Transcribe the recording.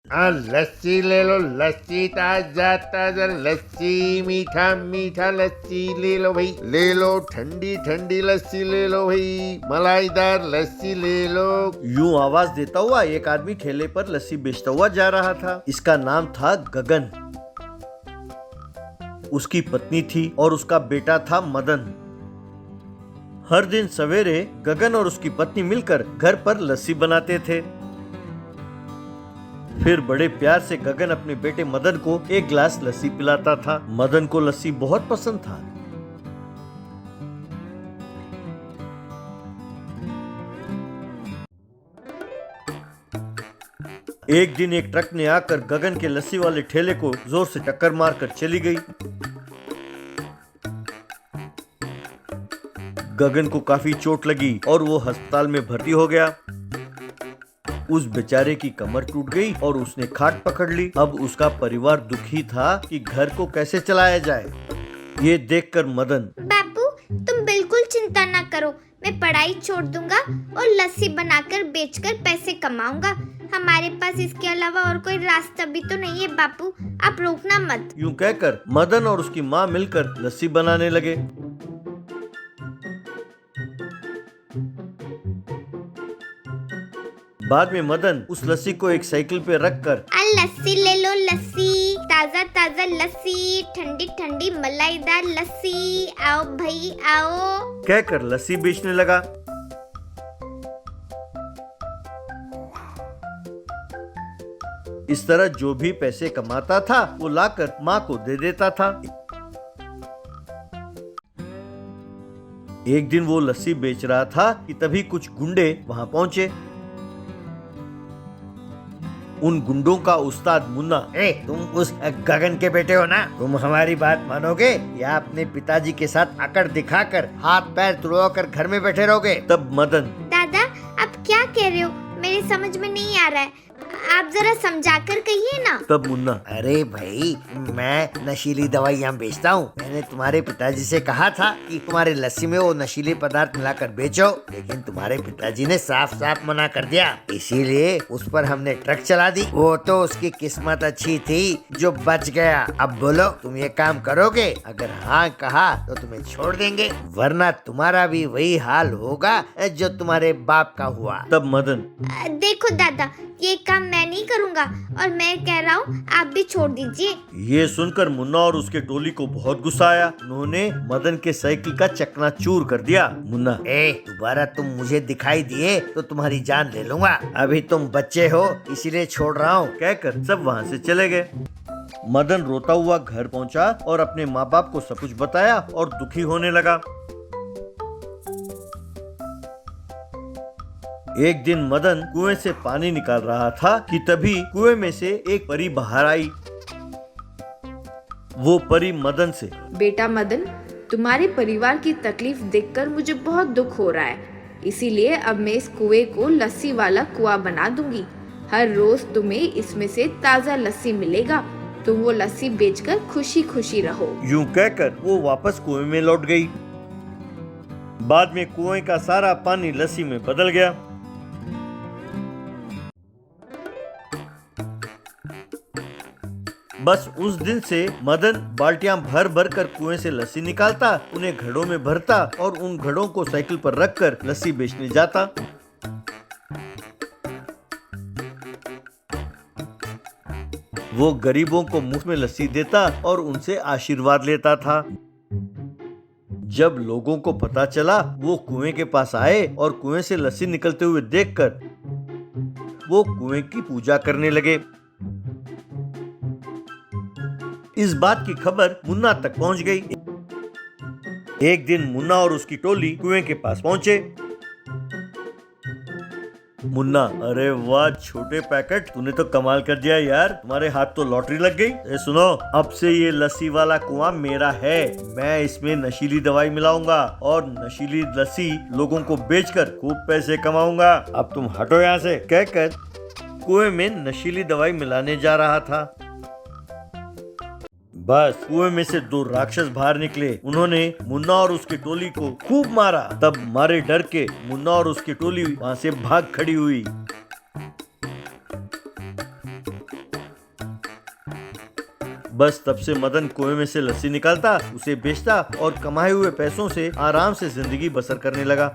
लस्सी ले लो, लस्सी ताजा ताजा लस्सी, मीठा मीठा लस्सी ले लो भाई, ले लो ठंडी ठंडी लस्सी ले लो भाई, मलाईदार लस्सी ले लो। यूं आवाज देता हुआ एक आदमी ठेले पर लस्सी बेचता हुआ जा रहा था। इसका नाम था गगन। उसकी पत्नी थी और उसका बेटा था मदन। हर दिन सवेरे गगन और उसकी पत्नी मिलकर घर पर लस्सी बनाते थे। फिर बड़े प्यार से गगन अपने बेटे मदन को एक गिलास लस्सी पिलाता था। मदन को लस्सी बहुत पसंद था। एक दिन एक ट्रक ने आकर गगन के लस्सी वाले ठेले को जोर से टक्कर मारकर चली गई। गगन को काफी चोट लगी और वो अस्पताल में भर्ती हो गया। उस बेचारे की कमर टूट गई और उसने खाट पकड़ ली। अब उसका परिवार दुखी था कि घर को कैसे चलाया जाए। ये देखकर मदन, बापू तुम बिल्कुल चिंता ना करो, मैं पढ़ाई छोड़ दूंगा और लस्सी बनाकर बेचकर पैसे कमाऊंगा। हमारे पास इसके अलावा और कोई रास्ता भी तो नहीं है बापू, आप रोकना मत। यूं कहकर मदन और उसकी माँ मिलकर लस्सी बनाने लगे। बाद में मदन उस लस्सी को एक साइकिल पे रखकर, लस्सी ले लो लस्सी, ताजा ताजा लस्सी, ठंडी ठंडी मलाईदार लस्सी, आओ भाई आओ, कहकर लस्सी बेचने लगा। इस तरह जो भी पैसे कमाता था वो लाकर माँ को दे देता था। एक दिन वो लस्सी बेच रहा था कि तभी कुछ गुंडे वहाँ पहुँचे। उन गुंडों का उस्ताद मुन्ना, तुम उस गगन के बेटे हो ना, तुम हमारी बात मानोगे या अपने पिताजी के साथ अकड़ दिखाकर हाथ पैर तुड़वाकर घर में बैठे रहोगे? तब मदन, दादा आप क्या कह रहे हो, मेरे समझ में नहीं आ रहा है, आप जरा समझाकर कहिए ना। तब मुन्ना, अरे भाई मैं नशीली दवाइयाँ बेचता हूँ। मैंने तुम्हारे पिताजी से कहा था कि तुम्हारे लस्सी में वो नशीले पदार्थ मिलाकर बेचो, लेकिन तुम्हारे पिताजी ने साफ साफ मना कर दिया। इसीलिए उस पर हमने ट्रक चला दी। वो तो उसकी किस्मत अच्छी थी जो बच गया। अब बोलो तुम ये काम करोगे? अगर हाँ कहा तो तुम्हें छोड़ देंगे, वरना तुम्हारा भी वही हाल होगा जो तुम्हारे बाप का हुआ। तब मदन, देखो दादा ये काम मैं नहीं करूँगा और मैं कह रहा हूँ आप भी छोड़ दीजिए। ये सुनकर मुन्ना और उसके टोली को बहुत गुस्सा आया। उन्होंने मदन के साइकिल का चकनाचूर कर दिया। मुन्ना, दोबारा तुम मुझे दिखाई दिए तो तुम्हारी जान ले लूंगा। अभी तुम बच्चे हो इसीलिए छोड़ रहा हूँ, कहकर सब वहाँ से चले गए। मदन रोता हुआ घर पहुँचा और अपने माँ बाप को सब कुछ बताया और दुखी होने लगा। एक दिन मदन कुएं से पानी निकाल रहा था कि तभी कुएं में से एक परी बाहर आई। वो परी मदन से, बेटा मदन, तुम्हारे परिवार की तकलीफ देखकर मुझे बहुत दुख हो रहा है, इसीलिए अब मैं इस कुएं को लस्सी वाला कुआं बना दूंगी। हर रोज तुम्हें इसमें से ताजा लस्सी मिलेगा। तुम वो लस्सी बेचकर खुशी खुशी रहो। यूं कहकर वो वापस कुएं में लौट गई। बाद में कुएं का सारा पानी लस्सी में बदल गया। बस उस दिन से मदन बाल्टियां भर भर कर कुएं से लस्सी निकालता, उन्हें घड़ों में भरता और उन घड़ों को साइकिल पर रखकर लस्सी बेचने जाता। वो गरीबों को मुफ्त में लस्सी देता और उनसे आशीर्वाद लेता था। जब लोगों को पता चला, वो कुएं के पास आए और कुएं से लस्सी निकलते हुए देखकर वो कुएं की पूजा करने लगे। इस बात की खबर मुन्ना तक पहुंच गई। एक दिन मुन्ना और उसकी टोली कुएं के पास पहुंचे। मुन्ना, अरे वाह छोटे पैकेट, तूने तो कमाल कर दिया यार, तुम्हारे हाथ तो लॉटरी लग गई। सुनो, अब से ये लस्सी वाला कुआं मेरा है। मैं इसमें नशीली दवाई मिलाऊंगा और नशीली लस्सी लोगों को बेचकर खूब पैसे कमाऊंगा। अब तुम हटो यहाँ से, कहकर कुएं में नशीली दवाई मिलाने जा रहा था। बस कुएं में से दो राक्षस बाहर निकले। उन्होंने मुन्ना और उसकी टोली को खूब मारा। तब मारे डर के मुन्ना और उसकी टोली वहां से भाग खड़ी हुई। बस तब से मदन कुएं में से लस्सी निकालता, उसे बेचता और कमाए हुए पैसों से आराम से जिंदगी बसर करने लगा।